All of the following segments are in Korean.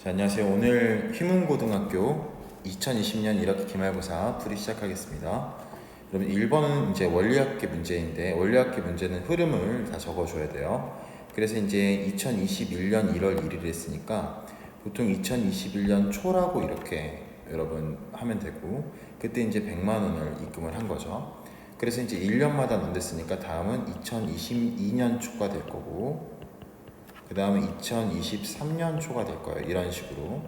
자, 안녕하세요. 오늘 휘문고등학교 2020년 1학기 기말고사 풀이 시작하겠습니다. 여러분 1번은 이제 원리학계 문제인데 원리학계 문제는 흐름을 다 적어줘야 돼요. 그래서 이제 2021년 1월 1일 했으니까 보통 2021년 초라고 이렇게 여러분 하면 되고 그때 이제 100만 원을 입금을 한 거죠. 그래서 이제 1년마다 넣었으니까 다음은 2022년 초가 될 거고 그 다음에 2023년 초가 될 거예요. 이런 식으로.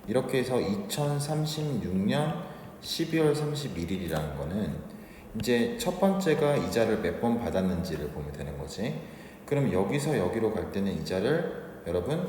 이렇게 해서 2036년 12월 31일이라는 거는 이제 첫 번째가 이자를 몇 번 받았는지를 보면 되는 거지. 그럼 여기서 여기로 갈 때는 이자를 여러분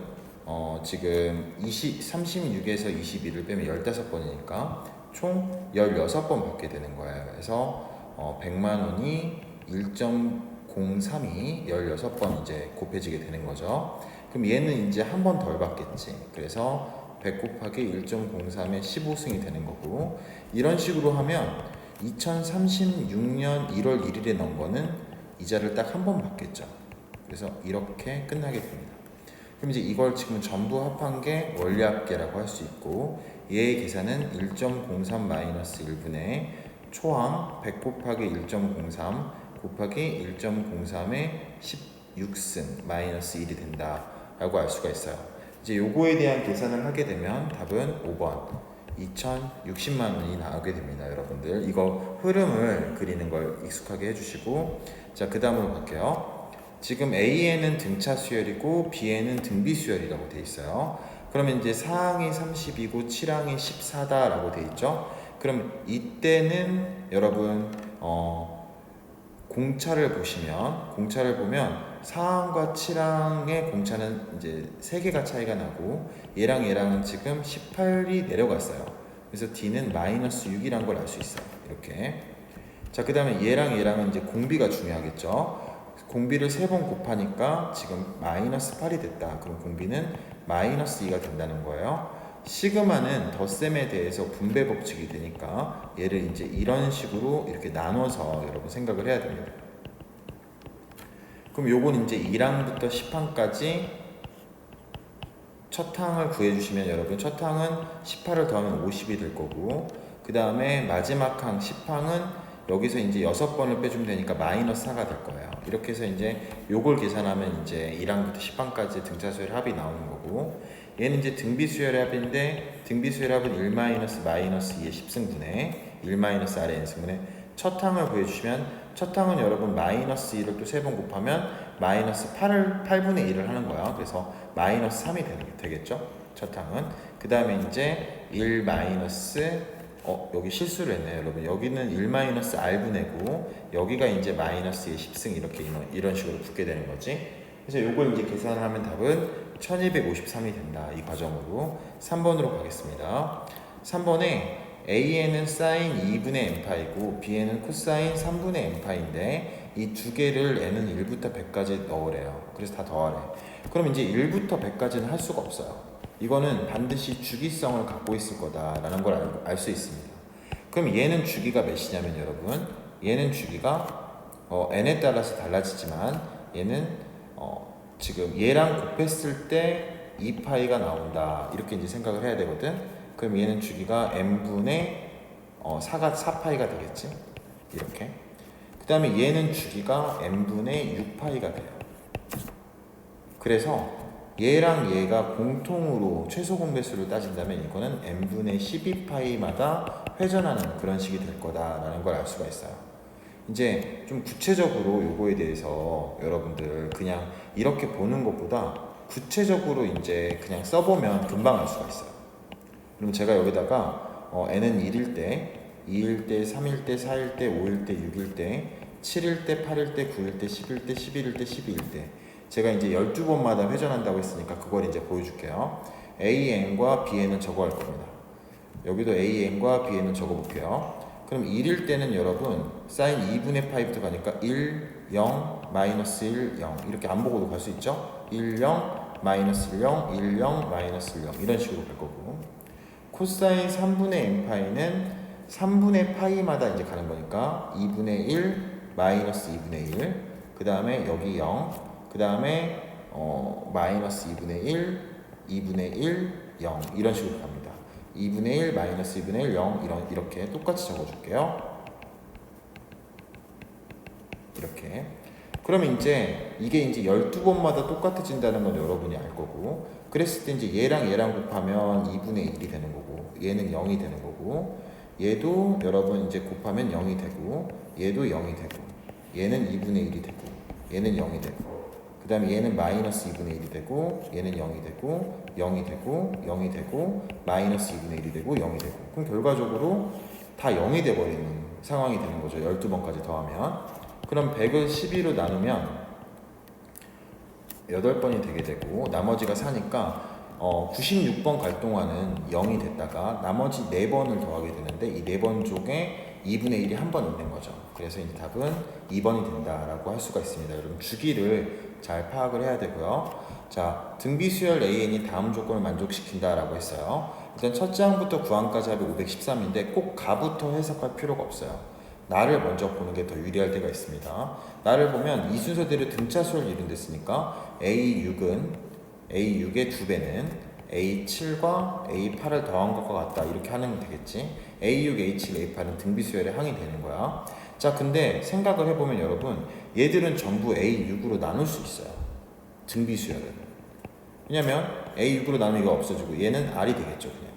지금 36에서 21을 빼면 15번이니까 총 16번 받게 되는 거예요. 그래서 100만 원이 1.03이 16번 이제 곱해지게 되는 거죠. 그럼 얘는 이제 한 번 덜 받겠지. 그래서 100 곱하기 1.03의 15승이 되는 거고, 이런 식으로 하면 2036년 1월 1일에 넣은 거는 이자를 딱 한 번 받겠죠. 그래서 이렇게 끝나게 됩니다. 그럼 이제 이걸 지금 전부 합한 게 원리합계라고 할 수 있고, 얘의 계산은 1.03-1분의 초항 100 곱하기 1.03 곱하기 1.03의 16승 마이너스 1이 된다 라고 알 수가 있어요. 이제 요거에 대한 계산을 하게 되면 답은 5번 2060만 원이 나오게 됩니다. 여러분들 이거 흐름을 그리는 걸 익숙하게 해주시고, 자 그 다음으로 갈게요. 지금 A에는 등차 수열이고 B에는 등비 수열이라고 돼 있어요. 그러면 이제 4항이 30이고 7항이 14다 라고 돼 있죠. 그럼 이때는 여러분 공차를 보면 4항과 7항의 공차는 이제 3개가 차이가 나고 얘랑은 지금 18이 내려갔어요. 그래서 D는 마이너스 6이란 걸 알 수 있어요. 이렇게. 자, 그 다음에 얘랑은 이제 공비가 중요하겠죠. 공비를 3번 곱하니까 지금 마이너스 8이 됐다. 그럼 공비는 마이너스 2가 된다는 거예요. 시그마는 덧셈에 대해서 분배 법칙이 되니까 얘를 이제 이런 식으로 이렇게 나눠서 여러분 생각을 해야 됩니다. 그럼 요건 이제 1항부터 10항까지 첫 항을 구해주시면 여러분 첫 항은 18을 더하면 50이 될 거고, 그 다음에 마지막 항 10항은 여기서 이제 6번을 빼주면 되니까 마이너스 4가 될 거예요. 이렇게 해서 이제 요걸 계산하면 이제 1항부터 10항까지 등차수열 합이 나오는 거고, 얘는 이제 등비수열의 합인데 등비수열의 합은 1 마이너스 2의 10승분의 1 마이너스 R의 n승분의 첫 항을 구해주시면 첫 항은 여러분 마이너스 2를 또 3번 곱하면 마이너스 8분의 1을 하는 거야. 그래서 마이너스 3이 되겠죠. 첫 항은. 그 다음에 이제 1 마이너스 여기 실수를 했네요. 여러분 여기는 1 마이너스 R분의고 여기가 이제 마이너스 2의 10승 이런 식으로 붙게 되는 거지. 그래서 요걸 이제 계산을 하면 답은 1253이 된다. 이 과정으로 3번으로 가겠습니다. 3번에 A에는 사인 2분의 n파이고 B에는 코사인 3분의 n파인데 이 두 개를 n은 1부터 100까지 넣으래요. 그래서 다 더하래. 그럼 이제 1부터 100까지는 할 수가 없어요. 이거는 반드시 주기성을 갖고 있을 거다라는 걸 알 수 있습니다. 그럼 얘는 주기가 몇이냐면 여러분 얘는 주기가 n에 따라서 달라지지만 얘는 지금 얘랑 곱했을 때 2파이가 나온다 이렇게 이제 생각을 해야 되거든. 그럼 얘는 주기가 n분의 4파이가 되겠지. 이렇게. 그 다음에 얘는 주기가 n분의 6파이가 돼요. 그래서 얘랑 얘가 공통으로 최소 공배수를 따진다면 이거는 n분의 12파이마다 회전하는 그런 식이 될 거다라는 걸 알 수가 있어요. 이제 좀 구체적으로 요거에 대해서 여러분들 그냥 이렇게 보는 것보다 구체적으로 이제 그냥 써보면 금방 알 수가 있어요. 그럼 제가 여기다가 n은 1일 때, 2일 때, 3일 때, 4일 때, 5일 때, 6일 때, 7일 때, 8일 때, 9일 때, 10일 때, 11일 때, 12일 때 제가 이제 12번마다 회전한다고 했으니까 그걸 이제 보여줄게요. AN과 BN은 적어 할 겁니다. 여기도 AN과 BN은 적어 볼게요. 그럼 1일 때는 여러분 사인 2분의 파이부터 가니까 1, 0, 마이너스 1, 0 이렇게 안 보고도 갈 수 있죠. 1, 0, 마이너스 0, 1, 0, 마이너스 0 이런 식으로 갈 거고, 코사인 3분의 n파이는 3분의 파이마다 이제 가는 거니까 2분의 1, 마이너스 2분의 1, 그 다음에 여기 0, 그 다음에 마이너스 2분의 1, 2분의 1, 0 이런 식으로 갑니다. 2분의 1 마이너스 2분의 1 0 이렇게 똑같이 적어줄게요. 이렇게. 그러면 이제 이게 이제 12번마다 똑같아진다는 건 여러분이 알 거고, 그랬을 때 이제 얘랑 곱하면 2분의 1이 되는 거고, 얘는 0이 되는 거고, 얘도 여러분 이제 곱하면 0이 되고, 얘도 0이 되고, 얘는 2분의 1이 되고, 얘는 0이 되고, 그 다음에 얘는 마이너스 2분의 1이 되고, 얘는 0이 되고, 0이 되고, 0이 되고, 마이너스 2분의 1이 되고, 0이 되고. 그럼 결과적으로 다 0이 돼버리는 상황이 되는 거죠. 12번까지 더하면. 그럼 100을 12로 나누면 8번이 되게 되고, 나머지가 4니까 96번 갈 동안은 0이 됐다가 나머지 4번을 더하게 되는데, 이 4번 쪽에 2분의 1이 한 번 있는 거죠. 그래서 이제 답은 2번이 된다라고 할 수가 있습니다. 여러분 주기를 잘 파악을 해야 되고요. 자, 등비수열 AN이 다음 조건을 만족시킨다라고 했어요. 일단 첫째 항부터 9항까지 합이 513인데 꼭 가부터 해석할 필요가 없어요. 나를 먼저 보는 게 더 유리할 때가 있습니다. 나를 보면 이 순서대로 등차수를 이룬댔으니까 A6의 2배는 A7과 A8을 더한 것과 같다 이렇게 하면 되겠지. A6, A7, A8은 등비수열의 항이 되는 거야. 자, 근데 생각을 해보면 여러분, 얘들은 전부 A6으로 나눌 수 있어요. 등비수열을. 왜냐면 A6으로 나누기가 없어지고 얘는 R이 되겠죠. 그냥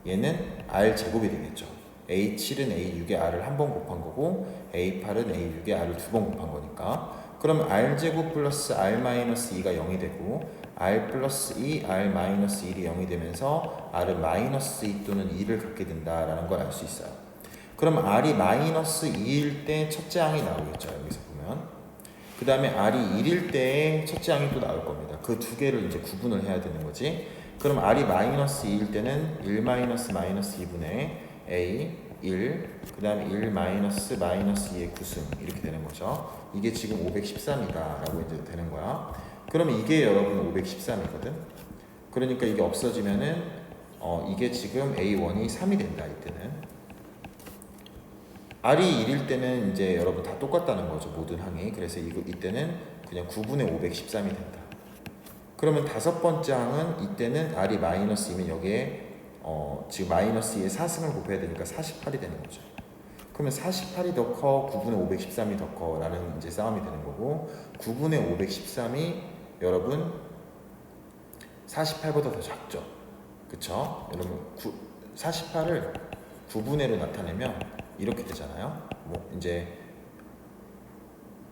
얘는 R 제곱이 되겠죠. A7은 A6의 R을 한 번 곱한 거고, A8은 A6의 R을 두 번 곱한 거니까, 그럼 R제곱 플러스 R-2가 0이 되고, R 플러스 2, R-1이 0이 되면서 R은 마이너스 2 또는 2를 갖게 된다라는 걸 알 수 있어요. 그럼 R이 마이너스 2일 때 첫째 항이 나오겠죠. 여기서 보면. 그 다음에 R이 1일 때의 첫째 항이 또 나올 겁니다. 그 두 개를 이제 구분을 해야 되는 거지. 그럼 R이 마이너스 2일 때는 1 마이너스 2분의 A 1, 그 다음에 1 마이너스 2의 9승 이렇게 되는 거죠. 이게 지금 513이다 라고 이제 되는 거야. 그러면 이게 여러분 513이거든. 그러니까 이게 없어지면은 이게 지금 A1이 3이 된다. 이때는 R이 1일 때는 이제 여러분 다 똑같다는 거죠. 모든 항이. 그래서 이때는 그냥 9분의 513이 된다. 그러면 다섯 번째 항은 이때는 R이 마이너스이면 여기에 지금 마이너스 2에 4승을 곱해야 되니까 48이 되는 거죠. 그러면 48이 더 커, 9분의 513이 더 커 라는 이제 싸움이 되는 거고, 9분의 513이 여러분 48보다 더 작죠. 그쵸? 여러분 48을 9분의로 나타내면 이렇게 되잖아요. 뭐 이제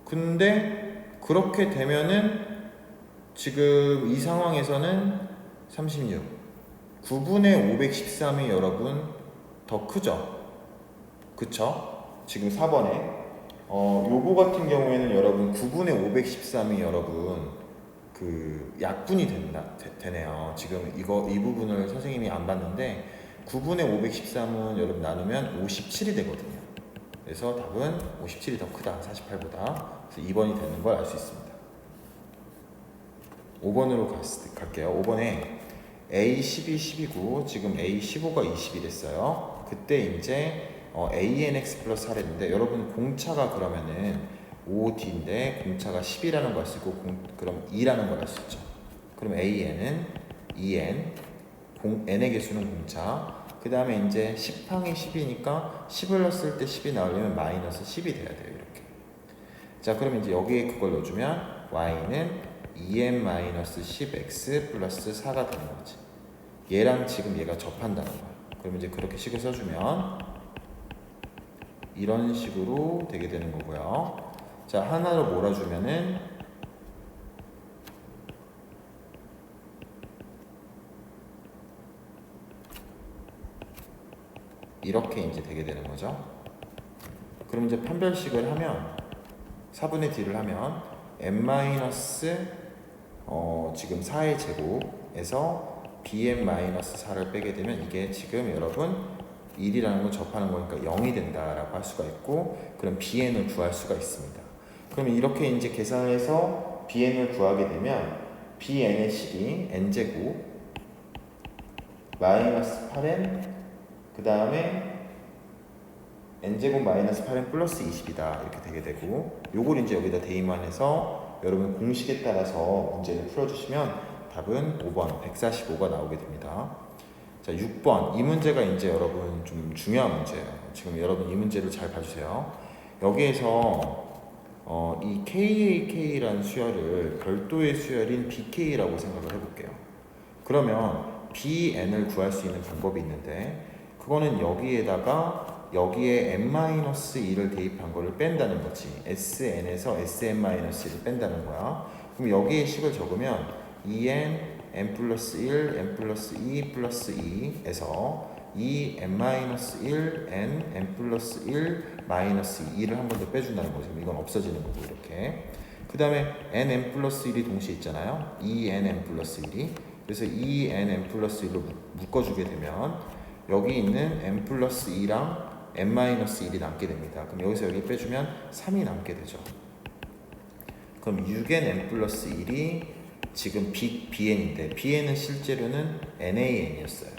근데 그렇게 되면은 지금 이 상황에서는 36 9분의 513이 여러분 더 크죠? 그쵸? 지금 4번에 요거 같은 경우에는 여러분 9분의 513이 여러분 그 약분이 되네요. 지금 이 부분을 선생님이 안 봤는데 9분의 513은 여러분 나누면 57이 되거든요. 그래서 답은 57이 더 크다. 48보다. 그래서 2번이 되는 걸 알 수 있습니다. 5번으로 갈게요. 5번에 A12, 12고 지금 A15가 20이 됐어요. 그때 이제 ANX 플러스 4랬는데 여러분 공차가 그러면은 5D인데 공차가 10이라는 걸 쓰고 그럼 2라는 걸 알 수 있죠. 그럼 AN은 2N, N의 개수는 공차. 그 다음에 이제 10항이 10이니까 10을 넣었을 때 10이 나오려면 마이너스 10이 돼야 돼요. 이렇게. 자, 그럼 이제 여기에 그걸 넣어주면 Y는 2n-10x 플러스 4가 되는 거지. 얘랑 지금 얘가 접한다는 거야. 그럼 이제 그렇게 식을 써주면 이런 식으로 되게 되는 거고요. 자, 하나로 몰아주면은 이렇게 이제 되게 되는 거죠. 그럼 이제 판별식을 하면 4분의 d를 하면 n 지금 4의 제곱에서 bn-4를 빼게 되면 이게 지금 여러분 1이라는 걸 접하는 거니까 0이 된다라고 할 수가 있고, 그럼 bn을 구할 수가 있습니다. 그러면 이렇게 이제 계산해서 bn을 구하게 되면 bn의 식이 n제곱 마이너스 8n 그 다음에 n제곱 마이너스 8n 플러스 20이다 이렇게 되게 되고, 요걸 이제 여기다 대입만 해서 여러분 공식에 따라서 문제를 풀어주시면 답은 5번 145가 나오게 됩니다. 자, 6번. 이 문제가 이제 여러분 좀 중요한 문제예요. 지금 여러분 이 문제를 잘 봐주세요. 여기에서 이 KAK라는 수열을 별도의 수열인 BK라고 생각을 해볼게요. 그러면 BN을 구할 수 있는 방법이 있는데 그거는 여기에다가 여기에 n-1을 대입한 거를 뺀다는 거지. SN에서 SN-1을 뺀다는 거야. 그럼 여기에 식을 적으면 2n, n 플러스 1, n 플러스 2 플러스 2에서 2n-1, n 플러스 1 마이너스 2를 한 번 더 빼준다는 거죠. 이건 없어지는 거고 이렇게. 그 다음에 n 플러스 1이 동시에 있잖아요. 2n 플러스 1이. 그래서 2n 플러스 1로 묶어주게 되면 여기 있는 n 플러스 2랑 n-1이 남게 됩니다. 그럼 여기서 여기 빼주면 3이 남게 되죠. 그럼 6n n 플러스 1이 지금 bn인데 bn은 실제로는 nan이었어요.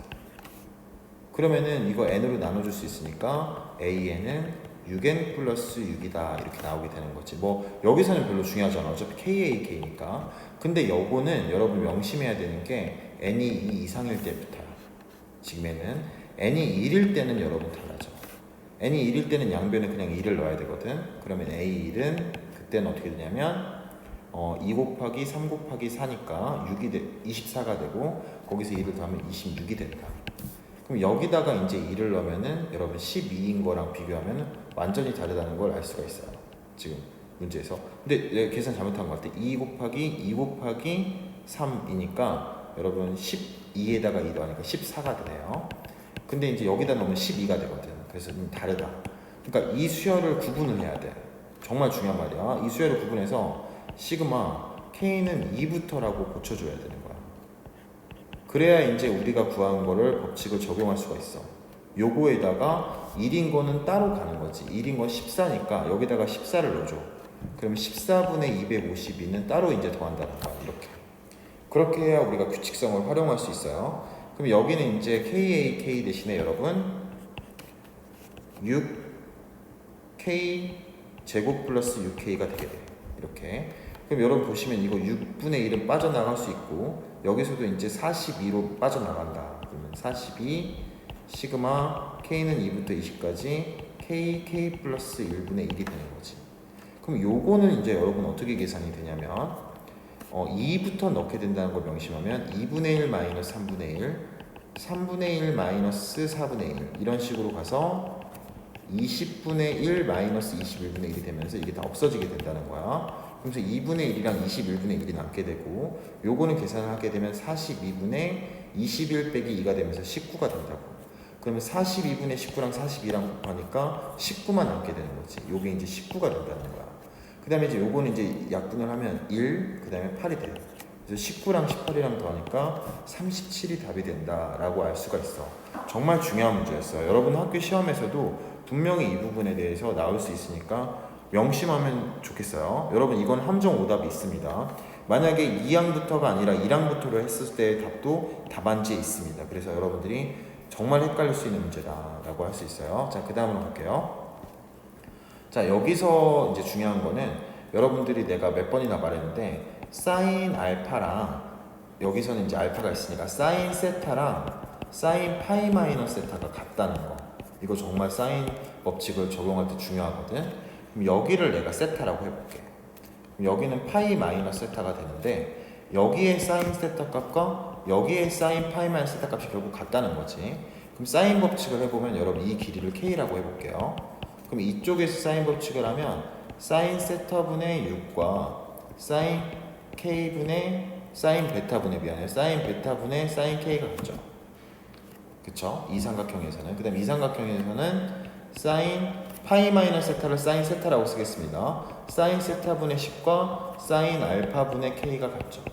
그러면은 이거 n으로 나눠줄 수 있으니까 an은 6n 플러스 6이다 이렇게 나오게 되는 거지. 뭐 여기서는 별로 중요하잖아. 어차피 KAK니까. 근데 요거는 여러분 명심해야 되는 게 n이 2 이상일 때부터야. 지금에는 n이 1일 때는 여러분 달라져. n이 1일 때는 양변에 그냥 2를 넣어야 되거든. 그러면 a1은 그때는 어떻게 되냐면 2 곱하기 3 곱하기 4니까 24가 되고 거기서 2를 더하면 26이 된다. 그럼 여기다가 이제 2를 넣으면은 여러분 12인 거랑 비교하면 완전히 다르다는 걸 알 수가 있어요. 지금 문제에서. 근데 내가 계산 잘못한 것 같아. 2 곱하기 3이니까 여러분 12에다가 2 더하니까 14가 되네요. 근데 이제 여기다 넣으면 12가 되거든. 그래서 좀 다르다. 그러니까 이 수열을 구분을 해야 돼. 정말 중요한 말이야. 이 수열을 구분해서 시그마 K는 2부터라고 고쳐줘야 되는 거야. 그래야 이제 우리가 구한 거를 법칙을 적용할 수가 있어. 요거에다가 1인 거는 따로 가는 거지. 1인 건 14니까 여기다가 14를 넣어줘. 그러면 14분의 252는 따로 이제 더한다는 거야. 이렇게. 그렇게 해야 우리가 규칙성을 활용할 수 있어요. 그럼 여기는 이제 KAK 대신에 여러분 6K 제곱 플러스 6K가 되게 돼요. 이렇게. 그럼 여러분 보시면 이거 6분의 1은 빠져나갈 수 있고 여기서도 이제 42로 빠져나간다. 그러면 42 시그마 K는 2부터 20까지 K 플러스 1분의 1이 되는 거지. 그럼 요거는 이제 여러분 어떻게 계산이 되냐면 2부터 넣게 된다는 걸 명심하면 2분의 1 마이너스 3분의 1 3분의 1 마이너스 4분의 1 이런 식으로 가서 20분의 1 마이너스 21분의 1이 되면서 이게 다 없어지게 된다는 거야. 그래서 2분의 1이랑 21분의 1이 남게 되고 요거는 계산을 하게 되면 42분의 21 빼기 2가 되면서 19가 된다고. 그러면 42분의 19랑 42랑 곱하니까 19만 남게 되는 거지. 요게 이제 19가 된다는 거야. 그 다음에 이제 요거는 이제 약분을 하면 1, 그 다음에 8이 돼요. 그래서 19랑 18이랑 더하니까 37이 답이 된다라고 알 수가 있어. 정말 중요한 문제였어요. 여러분 학교 시험에서도 분명히 이 부분에 대해서 나올 수 있으니까 명심하면 좋겠어요. 여러분 이건 함정 오답이 있습니다. 만약에 2항부터가 아니라 1항부터로 했을 때의 답도 답안지에 있습니다. 그래서 여러분들이 정말 헷갈릴 수 있는 문제다라고 할 수 있어요. 자, 그 다음으로 갈게요. 자, 여기서 이제 중요한 거는 여러분들이 내가 몇 번이나 말했는데 사인 알파랑 여기서는 이제 알파가 있으니까 사인 세타랑 사인 파이 마이너스 세타가 같다는 거. 이거 정말 사인 법칙을 적용할 때 중요하거든. 그럼 여기를 내가 세타라고 해볼게. 그럼 여기는 파이 마이너스 세타가 되는데 여기에 사인 세타 값과 여기에 사인 파이 마이너스 세타 값이 결국 같다는 거지. 그럼 사인 법칙을 해보면 여러분 이 길이를 K라고 해볼게요. 그럼 이쪽에서 사인 법칙을 하면 사인 세타분의 6과 사인 K분의 사인 베타분의 사인 베타분의 사인 K가 같죠. 그쵸? 이 삼각형에서는. 그 다음 이 삼각형에서는 사인 파이 마이너스 세타를 사인 세타라고 쓰겠습니다. 사인 세타분의 10과 사인 알파분의 K가 같죠.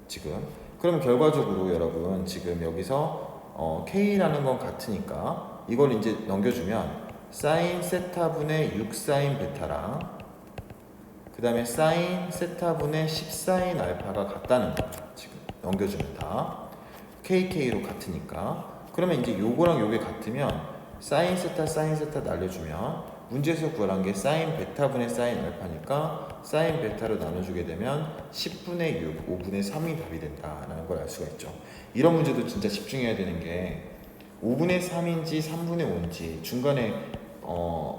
지금. 그럼 결과적으로 여러분 지금 여기서 K라는 건 같으니까 이걸 이제 넘겨주면 사인 세타분의 6 사인 베타랑 그 다음에 사인 세타분의 10 사인 알파가 같다는 거예요. 지금 넘겨주면 다 KK로 같으니까. 그러면 이제 요거랑 요게 같으면 사인 세타 날려주면 문제에서 구하란 게 사인 베타분의 사인 알파니까 사인 베타로 나눠주게 되면 10분의 6, 5분의 3이 답이 된다라는 걸 알 수가 있죠. 이런 문제도 진짜 집중해야 되는 게 5분의 3인지 3분의 5인지 중간에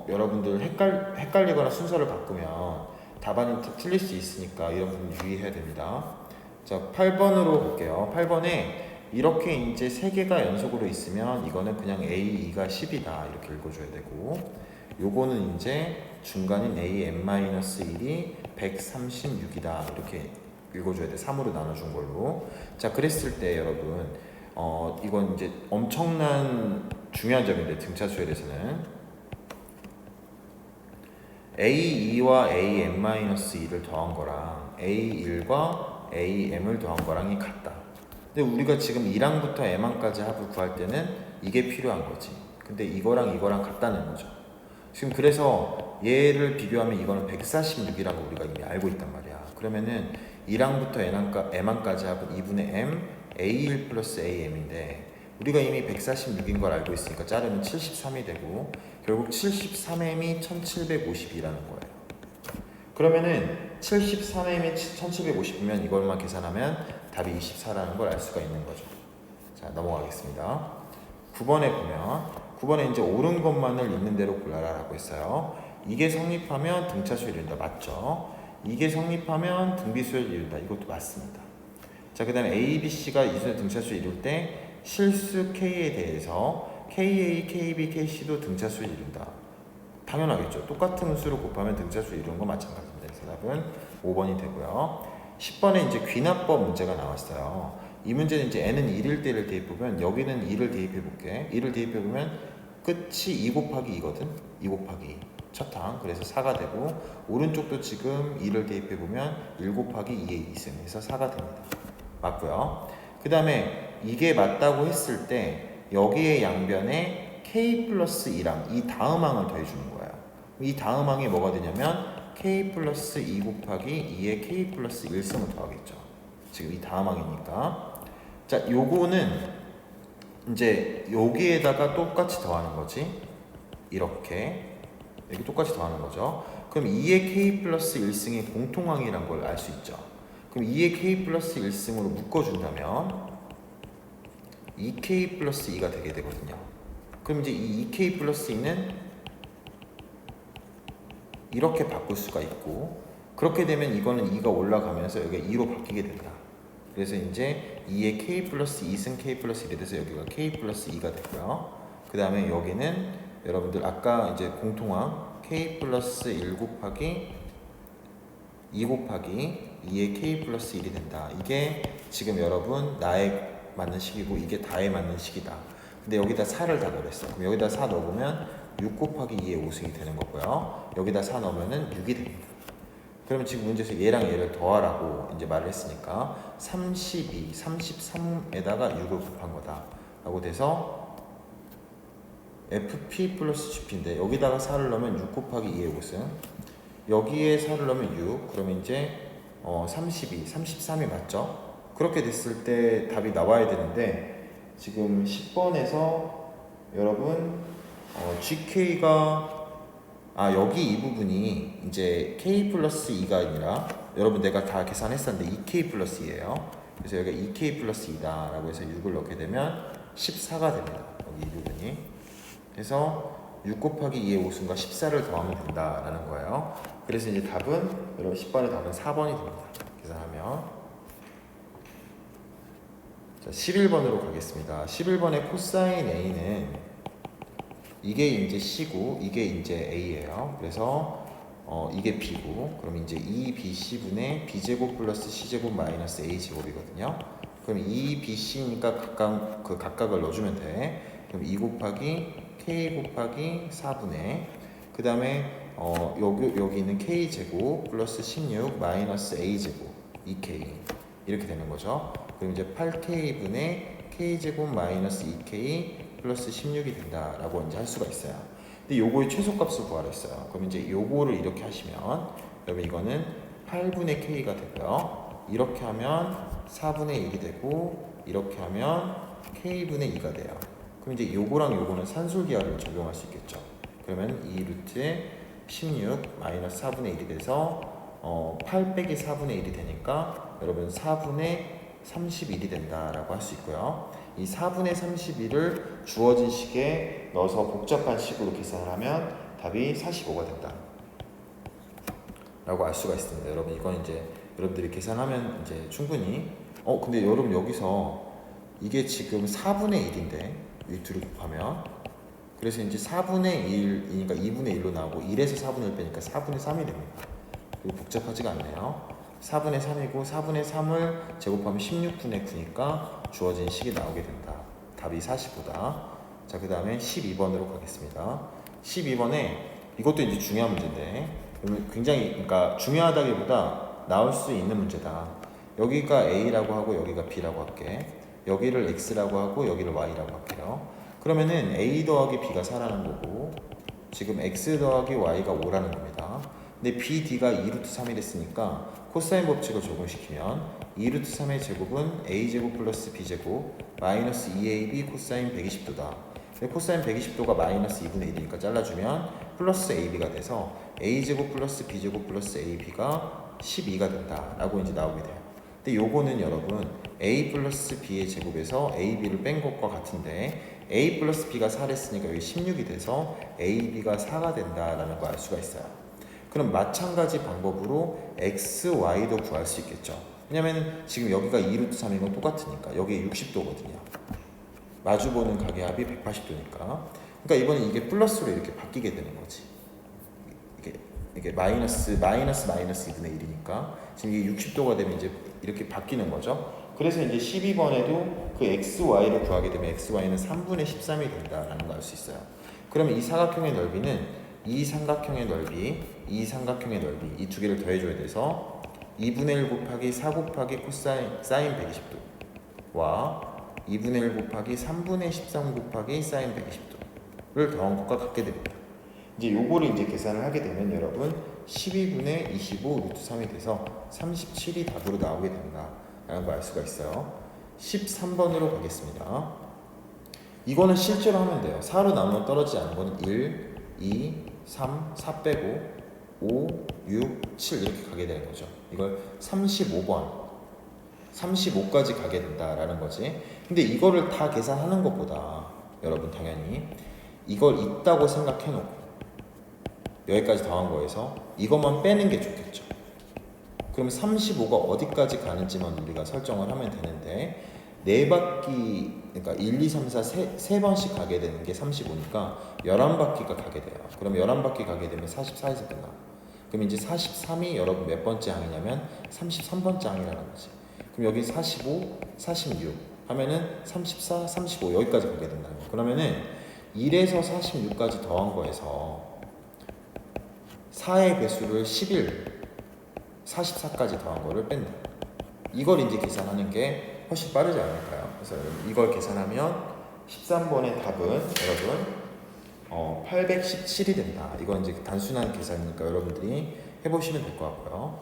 여러분들 헷갈리거나 순서를 바꾸면 답안이 틀릴 수 있으니까 이런 부분 유의해야 됩니다. 자, 8번으로 볼게요. 8번에 이렇게 이제 3개가 연속으로 있으면 이거는 그냥 A, 2가 10이다 이렇게 읽어줘야 되고, 요거는 이제 중간인 AN-1이 136이다 이렇게 읽어줘야 돼. 3으로 나눠준 걸로. 자, 그랬을 때 여러분 이건 이제 엄청난 중요한 점인데 등차수에 대해서는 A2와 AN-2를 더한 거랑 A1과 AM을 더한 거랑이 같다. 근데 우리가 지금 1항부터 M항까지 합을 구할 때는 이게 필요한 거지. 근데 이거랑 같다는 거죠. 지금 그래서 얘를 비교하면 이거는 146이라고 우리가 이미 알고 있단 말이야. 그러면은 1항부터 M항까지 합은 2분의 M, A1 플러스 AM인데 우리가 이미 146인 걸 알고 있으니까 자르면 73이 되고 결국 73M이 1750이라는 거예요. 그러면은 73M이 1750이면 이걸만 계산하면 답이 24라는 걸 알 수가 있는 거죠. 자, 넘어가겠습니다. 9번에 보면 9번에 이제 옳은 것만을 있는 대로 골라라 라고 했어요. 이게 성립하면 등차수를 이룬다. 맞죠? 이게 성립하면 등비수를 이룬다. 이것도 맞습니다. 자, 그 다음에 A, B, C가 이수의 등차수를 이룰 때 실수 K에 대해서 KA, KB, KC도 등차수를 이룬다. 당연하겠죠. 똑같은 수로 곱하면 등차수를 이루는 건 마찬가지입니다. 그래서 답은 5번이 되고요. 10번에 이제 귀납법 문제가 나왔어요. 이 문제는 이제 n은 1일 때를 대입해보면 여기는 2를 대입해볼게. 2를 대입해보면 끝이 2 곱하기 2거든. 2 곱하기 첫 항. 그래서 4가 되고 오른쪽도 지금 2를 대입해보면 1 곱하기 2의 2승 해서 4가 됩니다. 맞고요. 그 다음에 이게 맞다고 했을 때 여기에 양변에 k 플러스 2랑 이 다음 항을 더해주는 거예요. 이 다음 항이 뭐가 되냐면 k 플러스 2 곱하기 2의 k 플러스 1승을 더하겠죠. 지금 이 다음 항이니까. 자, 요거는 이제 여기에다가 똑같이 더하는 거지. 이렇게 여기 똑같이 더하는 거죠. 그럼 2의 k 플러스 1승이 공통항이란 걸 알 수 있죠. 그럼 2의 k 플러스 1승으로 묶어준다면 2k 플러스 2가 되게 되거든요. 그럼 이제 이 2k 플러스 2는 이렇게 바꿀 수가 있고, 그렇게 되면 이거는 2가 올라가면서 여기가 2로 바뀌게 된다. 그래서 이제 2의 k 플러스 2승 k 플러스 1이 돼서 여기가 k 플러스 2가 되고요. 그 다음에 여기는 여러분들 아까 이제 공통항 k 플러스 1 곱하기 2 곱하기 2의 k 플러스 1이 된다. 이게 지금 여러분 나에 맞는 식이고 이게 다에 맞는 식이다. 근데 여기다 4를 다 넣었어. 그럼 여기다 4 넣으면 6 곱하기 2의 5승이 되는 거고요. 여기다 4 넣으면은 6이 됩니다. 그러면 지금 문제에서 얘랑 얘를 더하라고 이제 말을 했으니까 32, 33에다가 6을 곱한 거다 라고 돼서 FP 플러스 GP인데 여기다가 4를 넣으면 6 곱하기 2의 5승, 여기에 4를 넣으면 6, 그러면 이제 32, 33이 맞죠? 그렇게 됐을 때 답이 나와야 되는데 지금 10번에서 여러분 GK가 여기 이 부분이 이제 K 플러스 2가 아니라 여러분 내가 다 계산했었는데 2K 플러스 2예요. 그래서 여기가 2K 플러스 2다 라고 해서 6을 넣게 되면 14가 됩니다. 여기 이 부분이. 그래서 6 곱하기 2의 5승과 14를 더하면 된다라는 거예요. 그래서 이제 답은 여러분 10번의 답은 4번이 됩니다. 계산하면. 자, 11번으로 가겠습니다. 11번의 코사인 A는 이게 이제 C고 이게 이제 A예요. 그래서 이게 B고, 그럼 이제 2BC분의 B제곱 플러스 C제곱 마이너스 A제곱이거든요. 그럼 2BC니까 각각을 넣어주면 돼. 그럼 2 곱하기 K 곱하기 4분의 그 다음에 여기 있는 K제곱 플러스 16 마이너스 A제곱 2K 이렇게 되는 거죠. 그럼 이제 8K분의 K제곱 마이너스 2K 플러스 16이 된다라고 이제 할 수가 있어요. 근데 요거의 최소값을 구하라 했어요. 그럼 이제 요거를 이렇게 하시면 여러분 이거는 8분의 K가 되고요. 이렇게 하면 4분의 1이 되고 이렇게 하면 K분의 2가 돼요. 그럼 이제 요거랑 요거는 산술기하를 적용할 수 있겠죠. 그러면 2 루트에 16 마이너스 4분의 1이 돼서 8 빼기 4분의 1이 되니까 여러분 4분의 31이 된다라고 할 수 있고요. 이 4분의 31을 주어진 식에 넣어서 복잡한 식으로 계산을 하면 답이 45가 된다 라고 알 수가 있습니다. 여러분 이건 이제 여러분들이 계산하면 이제 충분히 근데 여러분 여기서 이게 지금 4분의 1인데 이 둘을 곱하면 그래서 이제 4분의 1이니까 2분의 1로 나오고 1에서 4분의 1 빼니까 4분의 3이 됩니다. 그리고 복잡하지가 않네요. 4분의 3이고 4분의 3을 제곱하면 16분의 9니까 주어진 식이 나오게 된다. 답이 45다. 자, 그 다음에 12번으로 가겠습니다. 12번에 이것도 이제 중요한 문제인데 굉장히 그러니까 중요하다기보다 나올 수 있는 문제다. 여기가 A라고 하고 여기가 B라고 할게. 여기를 X라고 하고 여기를 Y라고 할게요. 그러면은 A 더하기 B가 4라는 거고 지금 X 더하기 Y가 5라는 겁니다. 근데 B, D가 2루트 3이 됐으니까 코사인 법칙을 적용시키면 2루트 3의 제곱은 A제곱 플러스 B제곱 마이너스 2AB 코사인 120도다. 코사인 120도가 마이너스 2분의 1이니까 잘라주면 플러스 AB가 돼서 A제곱 플러스 B제곱 플러스 AB가 12가 된다 라고 이제 나오게 돼요. 근데 요거는 여러분 A 플러스 B의 제곱에서 AB를 뺀 것과 같은데 A 플러스 B가 4를 했으니까 여기 16이 돼서 AB가 4가 된다라는 걸 알 수가 있어요. 그럼 마찬가지 방법으로 X, Y도 구할 수 있겠죠. 왜냐면 지금 여기가 2루트 3인 건 똑같으니까 여기 60도거든요. 마주보는 각의 합이 180도니까. 그러니까 이번에 이게 플러스로 이렇게 바뀌게 되는 거지. 이게 마이너스 2분의 1이니까 지금 이게 60도가 되면 이제 이렇게 바뀌는 거죠. 그래서 이제 12번에도 그 XY를 구하게 되면 XY는 3분의 13이 된다라는 걸 알 수 있어요. 그러면 이 사각형의 넓이는 이 삼각형의 넓이, 이 삼각형의 넓이 이 두 개를 더해줘야 돼서 2분의 1 곱하기 4 곱하기 코사인 사인 120도와 2분의 1 곱하기 3분의 13 곱하기 사인 120도를 더한 것과 같게 됩니다. 이제 요거를 이제 계산을 하게 되면 여러분 12분의 25 루트 3이 돼서 37이 답으로 나오게 된다 라는 걸 알 수가 있어요. 13번으로 가겠습니다. 이거는 실제로 하면 돼요. 4로 나누면 떨어지지 않는 거는 1, 2, 3, 4 빼고 5, 6, 7 이렇게 가게 되는 거죠. 이걸 35번 35까지 가게 된다라는 거지. 근데 이거를 다 계산하는 것보다 여러분 당연히 이걸 있다고 생각해 놓고 여기까지 더한 거에서 이것만 빼는 게 좋겠죠. 그럼 35가 어디까지 가는지만 우리가 설정을 하면 되는데 네 바퀴 그러니까 1, 2, 3, 4 세 번씩 가게 되는 게 35니까 11바퀴가 가게 돼요. 그럼 11바퀴 가게 되면 44에서 끝나. 그럼 이제 43이 여러분 몇 번째 항이냐면 33번째 항이라는 거지. 그럼 여기 45, 46 하면은 34, 35 여기까지 가게 된다는 거예요. 그러면은 1에서 46까지 더한 거에서 4의 배수를 11, 44까지 더한 거를 뺀다. 이걸 이제 계산하는 게 훨씬 빠르지 않을까요? 그래서 이걸 계산하면 13번의 답은 여러분 817이 된다. 이건 이제 단순한 계산이니까 여러분들이 해보시면 될 것 같고요.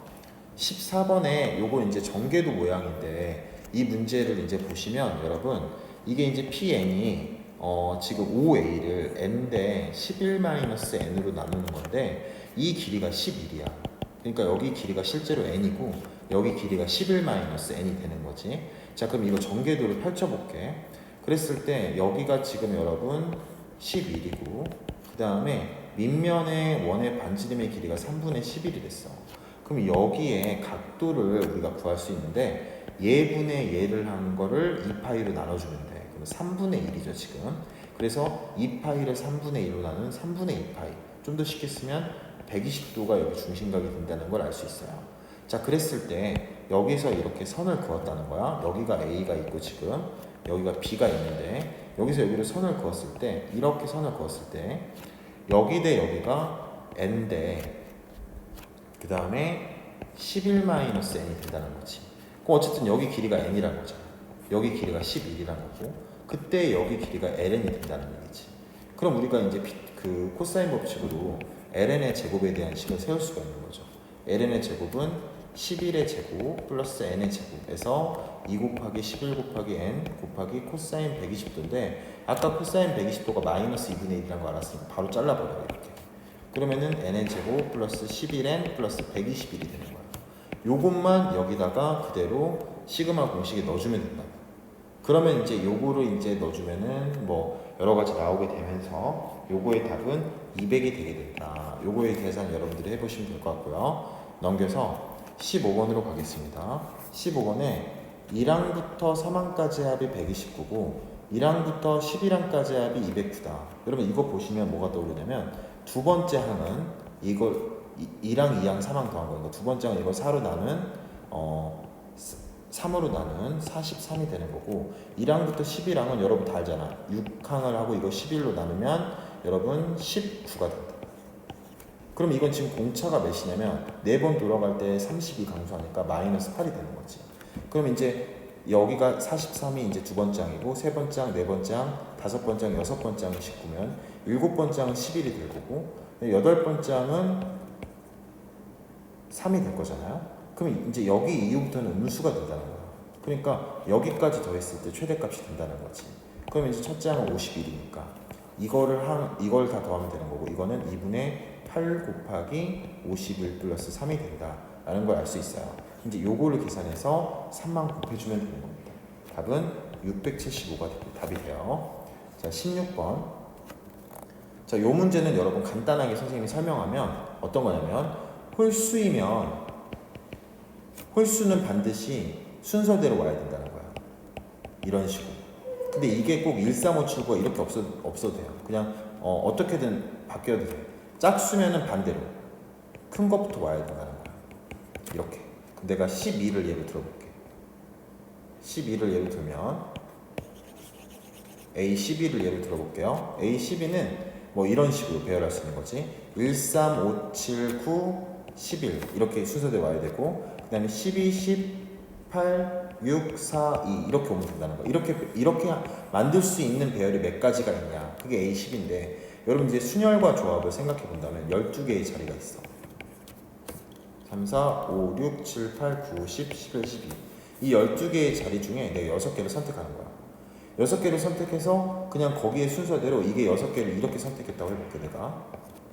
14번에 요거 이제 전개도 모양인데 이 문제를 이제 보시면 여러분 이게 이제 PN이 지금 5A를 N대 11-N으로 나누는 건데 이 길이가 11이야. 그러니까 여기 길이가 실제로 N이고 여기 길이가 11-N이 되는 거지. 자, 그럼 이거 전개도를 펼쳐볼게. 그랬을 때 여기가 지금 여러분 11이고 그 다음에 밑면의 원의 반지름의 길이가 3분의 11이 됐어. 그럼 여기에 각도를 우리가 구할 수 있는데 얘분의 얘를 한 거를 2파이로 나눠주면 돼. 그럼 3분의 1이죠 지금. 그래서 2파이를 3분의 1로 나눈 3분의 2파이. 좀 더 쉽게 쓰면 120도가 여기 중심각이 된다는 걸 알 수 있어요. 자, 그랬을 때 여기서 이렇게 선을 그었다는 거야. 여기가 A가 있고 지금 여기가 B가 있는데 여기서 여기를 선을 그었을 때 이렇게 선을 그었을 때 여기 대 여기가 N대 그 다음에 11-N이 된다는 거지. 그럼 어쨌든 여기 길이가 N이라는 거잖아. 여기 길이가 11이라는 거고 그때 여기 길이가 ln이 된다는 얘기지. 그럼 우리가 이제 그 코사인 법칙으로 ln의 제곱에 대한 식을 세울 수가 있는 거죠. ln의 제곱은 11의 제곱 플러스 n의 제곱에서 2 곱하기 11 곱하기 n 곱하기 코사인 120도인데 아까 코사인 120도가 마이너스 2분의 1이라는 거 알았으니까 바로 잘라버려요. 이렇게. 그러면은 n의 제곱 플러스 11n 플러스 121이 되는 거예요. 요것만 여기다가 그대로 시그마 공식에 넣어주면 된다. 그러면 이제 요거를 이제 넣어주면은 뭐 여러 가지 나오게 되면서 요거의 답은 200이 되게 된다. 요거의 계산 여러분들이 해보시면 될 것 같고요. 넘겨서 15번으로 가겠습니다. 15번에 1항부터 3항까지 합이 129고 1항부터 11항까지 합이 209다. 여러분 이거 보시면 뭐가 떠오르냐면 두 번째 항은 이걸 1항, 2항, 3항 더한 거니까 두 번째 항은 이걸 4로 나눈 3으로 나눈 43이 되는 거고 1항부터 11항은 여러분 다 알잖아. 6항을 하고 이거 11로 나누면 여러분 19가 된다. 그럼 이건 지금 공차가 몇이냐면 4번 돌아갈 때 32 강수하니까 마이너스 8이 되는 거지. 그럼 이제 여기가 43이 이제 두 번째 항이고 세 번째 항, 네 번째 항, 다섯 번째 항, 여섯 번째 항이 19면 일곱 번째 항은 11이 될 거고 여덟 번째 항은 3이 될 거잖아요. 그럼 이제 여기 이후부터는 음수가 된다는 거야. 그러니까 여기까지 더했을 때 최대값이 된다는 거지. 그러면 이제 첫째 항은 51이니까 이걸 다 더하면 되는 거고 이거는 2분의 8 곱하기 51 플러스 3이 된다라는 걸 알 수 있어요. 이제 요거를 계산해서 3만 곱해주면 되는 겁니다. 답은 675가 답이 돼요. 자, 16번. 자, 요 문제는 여러분 간단하게 선생님이 설명하면 어떤 거냐면 홀수이면 홀수는 반드시 순서대로 와야 된다는 거야. 이런 식으로. 근데 이게 꼭 13579가 이렇게 없어도 돼요. 그냥 어떻게든 바뀌어도 돼요. 짝수면은 반대로 큰 것부터 와야 된다는 거야. 이렇게. 내가 12를 예로 들어볼게. 12를 예로 들면 A12를 예로 들어볼게요. A12는 뭐 이런 식으로 배열할 수 있는 거지. 1, 3, 5, 7, 9, 11 이렇게 순서대로 와야 되고 그 다음에 12, 18, 6, 4, 2 이렇게 오면 된다는 거. 이렇게 만들 수 있는 배열이 몇 가지가 있냐. 그게 A10인데 여러분 이제 순열과 조합을 생각해 본다면 12개의 자리가 있어. 3, 4, 5, 6, 7, 8, 9, 10, 11, 12. 이 12개의 자리 중에 내가 6개를 선택하는 거야. 6개를 선택해서 그냥 거기에 순서대로 이게 6개를 이렇게 선택했다고 해볼게 내가.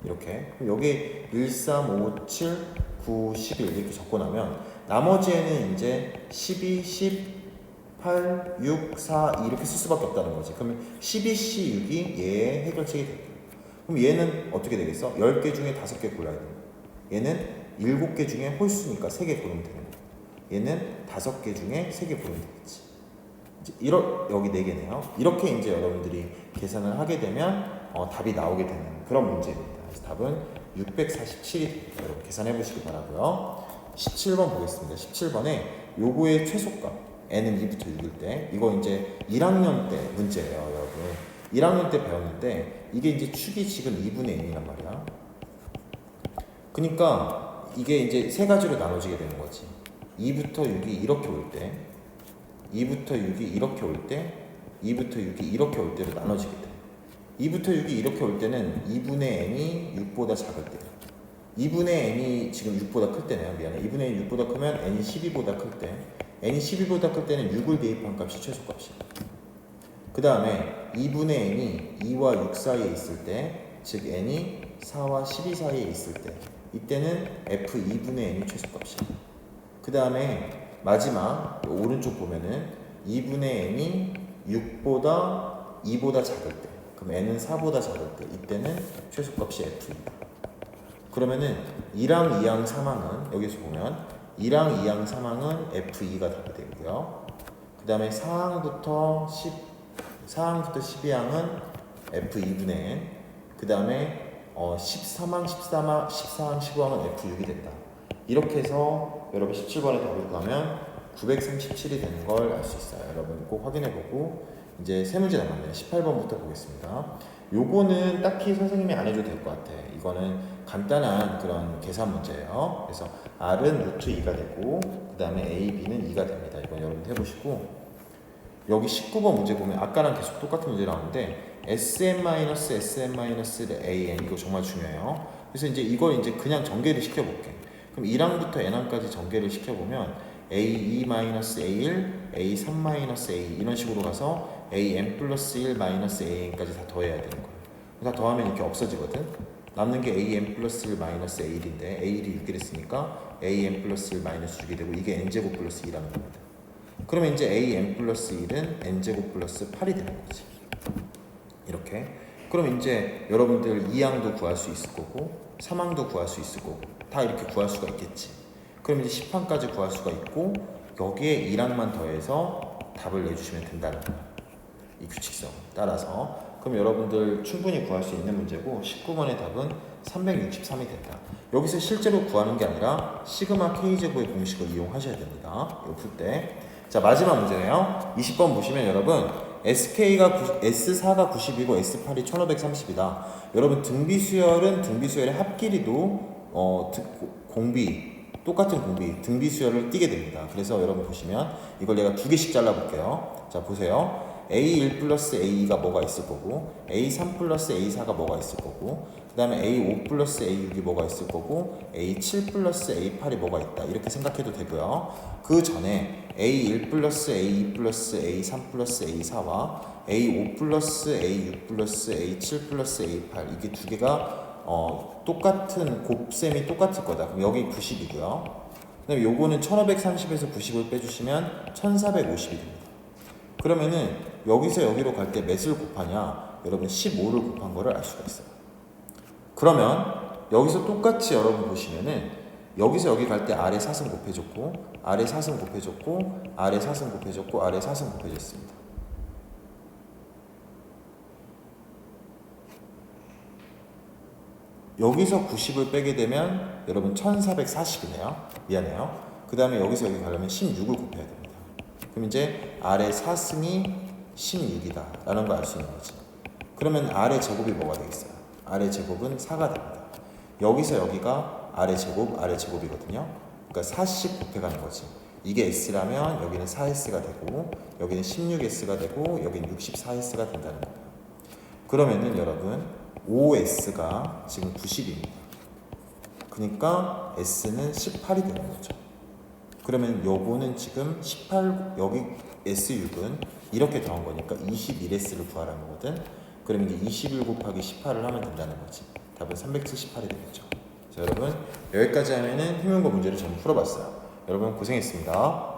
이렇게. 그럼 여기 1, 3, 5, 7, 9, 11 이렇게 적고나면 나머지에는 이제 12, 18, 6, 4, 2 이렇게 쓸 수밖에 없다는 거지. 그러면 12C, 6이 얘의 해결책이 될게요. 그럼 얘는 어떻게 되겠어? 10개 중에 5개 골라야 돼요. 얘는 7개 중에 홀수니까 3개 고르면 되는 거예요. 얘는 5개 중에 3개 고르면 되겠지. 여기 4개네요. 이렇게 이제 여러분들이 계산을 하게 되면 답이 나오게 되는 그런 문제입니다. 그래서 답은 647이 됩니다. 여러분 계산해 보시기 바라고요. 17번 보겠습니다. 17번에 요거의 최소값 n은 2부터 6일 때 이거 이제 1학년 때 문제예요, 여러분. 1학년 때 배웠는데 이게 이제 축이 지금 2분의 n이란 말이야. 그러니까 이게 이제 세 가지로 나눠지게 되는 거지. 2부터 6이 이렇게 올 때 2부터 6이 이렇게 올 때 2부터 6이 이렇게 올 때로 나눠지게 돼. 2부터 6이 이렇게 올 때는 2분의 n이 6보다 작을 때 2분의 n이 지금 6보다 클 때네요. 미안해. 2분의 n이 6보다 크면 n이 12보다 클 때 n이 12보다 클 때는 6을 대입한 값이 최소값이야. 그 다음에 2분의 n이 2와 6 사이에 있을 때 즉 n이 4와 12 사이에 있을 때 이때는 f2분의 n이 최소값이야. 그 다음에 마지막 오른쪽 보면은 2분의 n이 6보다 2보다 작을 때 그럼 n은 4보다 작을 때 이때는 최소값이 f이다. 그러면은 1항, 2항, 3항은 여기서 보면 1항, 2항, 3항은 f2가 답이 되고요. 그 다음에 4항부터 12항은 f2분의 n 그 다음에 13항, 14항, 15항은 f6이 된다. 이렇게 해서 여러분 17번에 답을 구하면 937이 되는 걸 알 수 있어요. 여러분 꼭 확인해보고 이제 세 문제 남았네요. 18번부터 보겠습니다. 요거는 딱히 선생님이 안 해줘도 될 것 같아. 이거는 간단한 그런 계산 문제예요. 그래서 R은 루트 2가 되고 그 다음에 A, B는 2가 됩니다. 이건 여러분 해보시고 여기 19번 문제 보면 아까랑 계속 똑같은 문제 나오는데 SM-SM-AN 이거 정말 중요해요. 그래서 이제 이걸 이제 그냥 전개를 시켜볼게. 그럼 1항부터 n항까지 전개를 시켜보면 A2-A1, A3-A 이런 식으로 가서 AN 플러스 1 마이너스 AN까지 다 더해야 되는 거예요. 다 더하면 이렇게 없어지거든. 남는 게 AN 플러스 1 마이너스 A1인데 A1이 6이 됐으니까 AN 플러스 1 마이너스 6이 되고 이게 n제곱 플러스 2라는 겁니다. 그러면 이제 AN 플러스 1은 n제곱 플러스 8이 되는 거지. 이렇게. 그럼 이제 여러분들 2항도 구할 수 있을 거고 3항도 구할 수 있을 거고 다 이렇게 구할 수가 있겠지. 그럼 이제 10항까지 구할 수가 있고 여기에 1항만 더해서 답을 내주시면 된다는 거야. 이 규칙성 따라서. 그럼 여러분들 충분히 구할 수 있는 문제고 19번의 답은 363이 된다. 여기서 실제로 구하는 게 아니라 시그마 K제곱의 공식을 이용하셔야 됩니다. 이거 풀 때. 자, 마지막 문제네요. 20번 보시면 여러분 S4가 90이고 S8이 1530이다. 여러분 등비수열은 등비수열의 합길이도 공비 똑같은 공비 등비수열을 띠게 됩니다. 그래서 여러분 보시면 이걸 내가 두 개씩 잘라볼게요. 자, 보세요. A1 플러스 A2가 뭐가 있을 거고 A3 플러스 A4가 뭐가 있을 거고 그 다음에 A5 플러스 A6이 뭐가 있을 거고 A7 플러스 A8이 뭐가 있다. 이렇게 생각해도 되고요. 그 전에 A1 플러스 A2 플러스 A3 플러스 A4와 A5 플러스 A6 플러스 A7 플러스 A8 이게 두 개가 똑같은 곱셈이 똑같을 거다. 그럼 여기 90이고요. 그 다음에 요거는 1530에서 90을 빼주시면 1450이 됩니다. 그러면은 여기서 여기로 갈 때 몇을 곱하냐? 여러분 15를 곱한 거를 알 수가 있어요. 그러면 여기서 똑같이 여러분 보시면은 여기서 여기 갈 때 아래 4승 곱해줬고 아래 4승 곱해줬고 아래 4승 곱해줬고 아래 4승 곱해줬습니다. 여기서 90을 빼게 되면 여러분 1440이네요. 미안해요. 그 다음에 여기서 여기 가려면 16을 곱해야 됩니다. 그럼 이제 아래 4승이 16이다 라는 걸 알 수 있는 거지. 그러면 아래 제곱이 뭐가 되겠어요? 아래 제곱은 4가 됩니다. 여기서 여기가 아래 제곱이거든요. 그러니까 4씩 곱해가는 거지. 이게 S라면 여기는 4S가 되고 여기는 16S가 되고 여기는 64S가 된다는 거예요. 그러면은 여러분 5S가 지금 90입니다. 그러니까 S는 18이 되는 거죠. 그러면 요거는 지금 18 여기 S6은 이렇게 더한 거니까 21S를 구하라는 거거든. 그러면 이제 21 곱하기 18을 하면 된다는 거지. 답은 378이 되겠죠. 자, 여러분 여기까지 하면은 희문고 문제를 전부 풀어봤어요. 여러분 고생했습니다.